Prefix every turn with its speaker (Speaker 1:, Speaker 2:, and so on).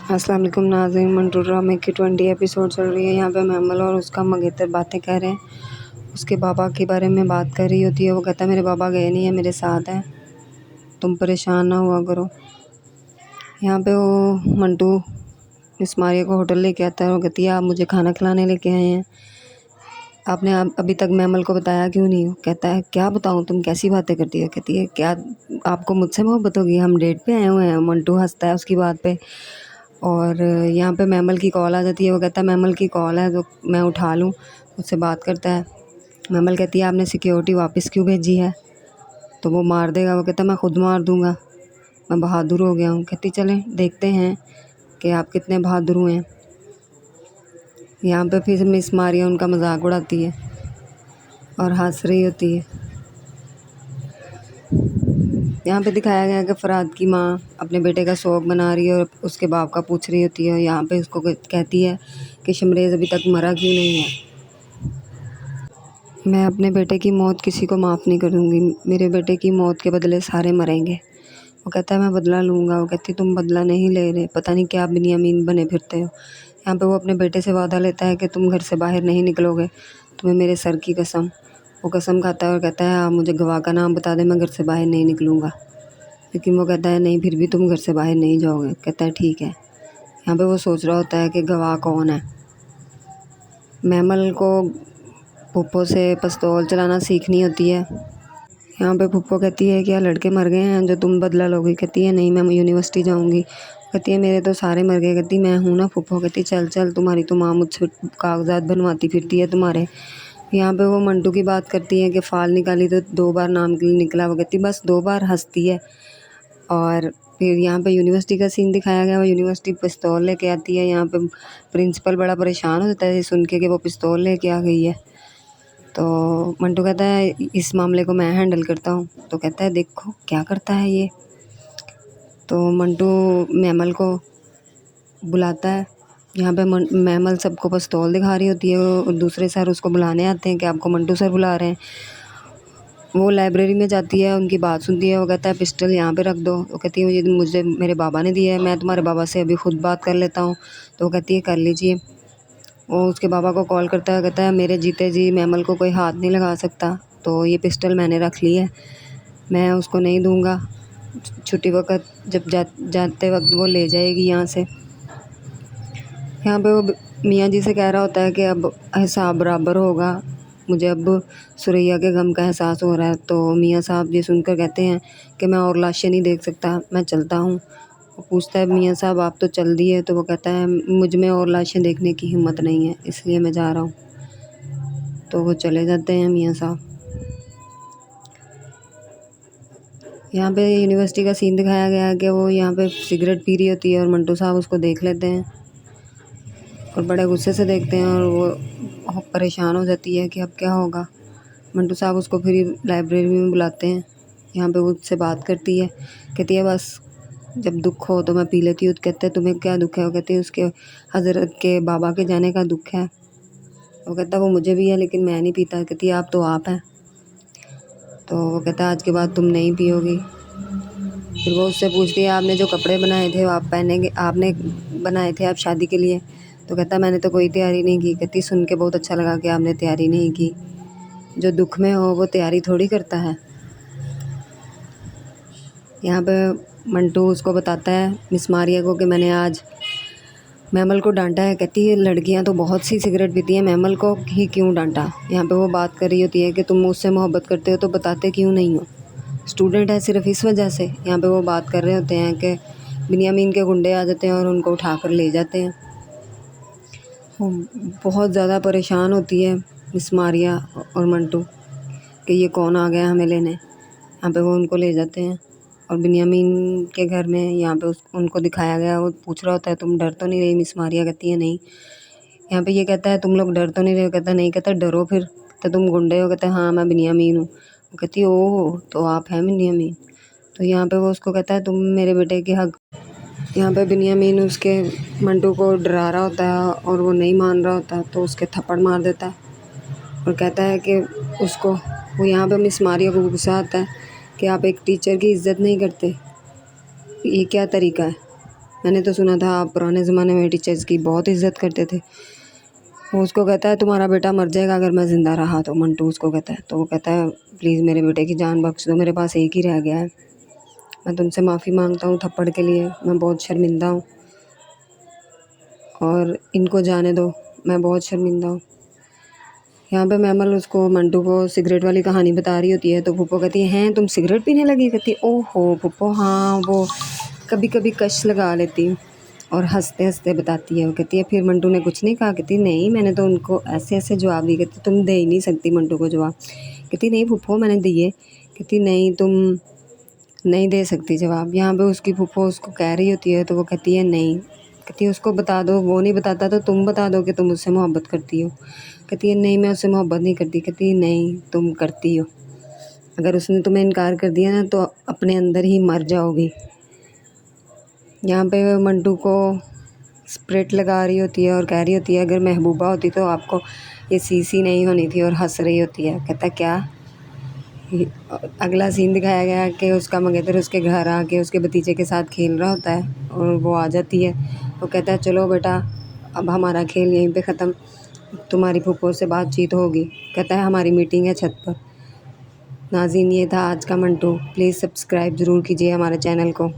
Speaker 1: अस्सलाम वालेकुम नाज़रीन, मंटू ड्रामे की 20 एपिसोड चल रही है। यहाँ पे मैमल और उसका मंगेतर बातें कर रहे हैं। उसके बाबा के बारे में बात कर रही होती है। वो कहता है मेरे बाबा गए नहीं है, मेरे साथ हैं, तुम परेशान ना हुआ करो। यहाँ पे वो मंटू मिस मारिया को होटल लेके आता है और कहती है आप मुझे खाना खिलाने लेके आए हैं, आपने अभी तक मैमल को बताया क्यों नहीं? कहता है क्या बताऊँ, तुम कैसी बातें करती है? कहती है क्या आपको मुझसे मोहब्बत होगी, हम डेट पे आए हुए हैं। मंटू हंसता है उसकी बात पे। और यहाँ पे मैमल की कॉल आ जाती है। वो कहता है मैमल की कॉल है तो मैं उठा लूँ, उससे बात करता है। मैमल कहती है आपने सिक्योरिटी वापस क्यों भेजी है? तो वो मार देगा। वो कहता है मैं खुद मार दूँगा, मैं बहादुर हो गया हूँ। कहती चलें देखते हैं कि आप कितने बहादुर हुए हैं। यहाँ पे फिर मिस मारिया उनका मजाक उड़ाती है और हंस रही होती है। यहाँ पे दिखाया गया है कि फ़राद की माँ अपने बेटे का शौक मना रही है और उसके बाप का पूछ रही होती है। यहाँ पे उसको कहती है कि शमरेज़ अभी तक मरा क्यों नहीं है। मैं अपने बेटे की मौत किसी को माफ़ नहीं करूँगी, मेरे बेटे की मौत के बदले सारे मरेंगे। वो कहता है मैं बदला लूँगा। वो कहती तुम बदला नहीं ले रहे, पता नहीं क्या बिनियामीन बने फिरते हो। यहाँ पे वो अपने बेटे से वादा लेता है कि तुम घर से बाहर नहीं निकलोगे, तुम्हें मेरे सर की कसम। वो कसम खाता है और कहता है आप मुझे गवाह का नाम बता दें, मैं घर से बाहर नहीं निकलूँगा। लेकिन वो कहता है नहीं, फिर भी तुम घर से बाहर नहीं जाओगे। कहता है ठीक है। यहाँ पे वो सोच रहा होता है कि गवाह कौन है। मैमल को फूफो से पिस्तौल चलाना सीखनी होती है। यहाँ पे फूफो कहती है क्या लड़के मर गए हैं जो तुम बदला लोगी? कहती है नहीं, मैं यूनिवर्सिटी जाऊँगी। कहती है मेरे तो सारे मर गए। कहती मैं हूँ ना फूफो। कहती चल चल, तुम्हारी तो माँ मुझसे कागजात बनवाती फिरती है तुम्हारे। यहाँ पे वो मंटू की बात करती है कि फ़ाल निकाली तो 2 बार नाम निकला। वो कहती बस 2 बार, हंसती है। और फिर यहाँ पे यूनिवर्सिटी का सीन दिखाया गया। वो यूनिवर्सिटी पिस्तौल लेके आती है। यहाँ पे प्रिंसिपल बड़ा परेशान हो जाता है सुन के कि वो पिस्तौल लेके आ गई है। तो मंटू कहता है इस मामले को मैं हैंडल करता हूँ। तो कहता है देखो क्या करता है ये। तो मंटू मैमल को बुलाता है। यहाँ पे मैमल सबको पिस्तौल दिखा रही होती है और दूसरे सर उसको बुलाने आते हैं कि आपको मंटू सर बुला रहे हैं। वो लाइब्रेरी में जाती है, उनकी बात सुनती है। वो कहता है पिस्टल यहाँ पे रख दो। वो कहती है ये मुझे मेरे बाबा ने दिया है, मैं तुम्हारे बाबा से अभी खुद बात कर लेता हूँ। तो वो कहती है कर लीजिए। वो उसके बाबा को कॉल करता है, कहता है मेरे जीते जी मैमल को कोई हाथ नहीं लगा सकता, तो ये पिस्टल मैंने रख ली है, मैं उसको नहीं दूँगा। छुट्टी वक़्त जब जाते वक्त वो ले जाएगी यहाँ से। यहाँ पे वो मियाँ जी से कह रहा होता है कि अब हिसाब बराबर होगा, मुझे अब सुरैया के गम का एहसास हो रहा है। तो मियाँ साहब ये सुनकर कहते हैं कि मैं और लाशें नहीं देख सकता, मैं चलता हूँ। वो पूछता है मियाँ साहब आप तो चल दिए? तो वो कहता है मुझ में और लाशें देखने की हिम्मत नहीं है, इसलिए मैं जा रहा हूँ। तो वो चले जाते हैं मियाँ साहब। यहाँ पे यूनिवर्सिटी का सीन दिखाया गया है कि वो यहाँ पे सिगरेट पी रही होती है और मंटू साहब उसको देख लेते हैं और बड़े गुस्से से देखते हैं और वो परेशान हो जाती है कि अब क्या होगा। मंटू साहब उसको फिर लाइब्रेरी में बुलाते हैं। यहाँ पे वो उससे बात करती है, कहती है बस जब दुख हो तो मैं पी लेती हूँ। कहते हैं तुम्हें क्या दुख है? वो कहती है उसके हज़रत के बाबा के जाने का दुख है। वो कहता है वो मुझे भी है लेकिन मैं नहीं पीता। कहती है आप तो आप हैं। तो वो कहता है आज के बाद तुम नहीं पियोगी। फिर वो उससे पूछती है आपने जो कपड़े बनाए थे वो आप पहनेंगे, आपने बनाए थे आप शादी के लिए? तो कहता मैंने तो कोई तैयारी नहीं की। कहती सुन के बहुत अच्छा लगा कि आपने तैयारी नहीं की, जो दुख में हो वो तैयारी थोड़ी करता है। यहाँ पे मंटू उसको बताता है मिस मारिया को कि मैंने आज मैमल को डांटा है। कहती है लड़कियाँ तो बहुत सी सिगरेट पीती हैं, मैमल को ही क्यों डांटा? यहाँ पे वो बात कर रही होती है कि तुम मुझसे मोहब्बत करते हो तो बताते क्यों नहीं हो? स्टूडेंट है सिर्फ इस वजह से। यहाँ पे वो बात कर रहे होते हैं कि बिनियामीन के गुंडे आ जाते हैं और उनको उठा कर ले जाते हैं। वो बहुत ज़्यादा परेशान होती है मिस मारिया और मंटू कि ये कौन आ गया हमें लेने। यहाँ पे वो उनको ले जाते हैं और बिनियामीन के घर में यहाँ पे उनको दिखाया गया। वो पूछ रहा होता है तुम डर तो नहीं रही? मिस मारिया कहती है नहीं। यहाँ पे ये कहता है तुम लोग डर तो नहीं रहे? कहता नहीं। कहता डरो फिर? कहता तुम गुंडे हो? कहता हाँ मैं बिनियामीन हूँ। वो कहती ओह तो आप हैं बिनियामीन। तो यहाँ पे वो उसको कहता है तुम मेरे बेटे के हक। यहाँ पे बिनियामीन उसके मंटू को डरा रहा होता है और वो नहीं मान रहा होता, तो उसके थप्पड़ मार देता है और कहता है कि उसको वो यहाँ पे मिस मारिया को गुस्सा आता है कि आप एक टीचर की इज़्ज़त नहीं करते, ये क्या तरीका है? मैंने तो सुना था आप पुराने ज़माने में टीचर्स की बहुत इज़्ज़त करते थे। वो उसको कहता है तुम्हारा बेटा मर जाएगा अगर मैं ज़िंदा रहा तो, मंटू उसको कहता है। तो वो कहता है प्लीज़ मेरे बेटे की जान बख्श दो, मेरे पास एक ही रह गया है। मैं तुमसे माफ़ी मांगता हूँ थप्पड़ के लिए, मैं बहुत शर्मिंदा हूँ और इनको जाने दो, मैं बहुत शर्मिंदा हूँ। यहाँ पे मैमल उसको मंटू को सिगरेट वाली कहानी बता रही होती है तो फूफो कहती है हैं तुम सिगरेट पीने लगी? कहती है ओहो फूफो हाँ वो कभी कभी कश लगा लेती हूँ। और हंसते हंसते बताती है। वो कहती है फिर मंटू ने कुछ नहीं कहा? कहती नहीं मैंने तो उनको ऐसे ऐसे जवाब दिए। कहती तुम दे ही नहीं सकती मंटू को जवाब। कहती नहीं फूफो मैंने दिए। कहती नहीं तुम नहीं दे सकती जवाब। यहाँ पे उसकी फूफो उसको कह रही होती है तो वो कहती है नहीं। कहती है उसको बता दो, वो नहीं बताता तो तुम बता दो कि तुम उससे मोहब्बत करती हो। कहती है नहीं मैं उससे मोहब्बत नहीं करती। कहती है नहीं तुम करती हो, अगर उसने तुम्हें इनकार कर दिया ना तो अपने अंदर ही मर जाओगी। यहाँ पे मंटू को स्प्रिट लगा रही होती है और कह रही होती है अगर महबूबा होती तो आपको ये सीसी नहीं होनी थी, और हंस रही होती है। कहता क्या? अगला सीन दिखाया गया कि उसका मंगेतर उसके घर आके उसके भतीजे के साथ खेल रहा होता है और वो आ जाती है। वो कहता है चलो बेटा अब हमारा खेल यहीं पे ख़त्म, तुम्हारी फूफो से बातचीत होगी। कहता है हमारी मीटिंग है छत पर। नाज़रीन ये था आज का मंटू, प्लीज़ सब्सक्राइब ज़रूर कीजिए हमारे चैनल को।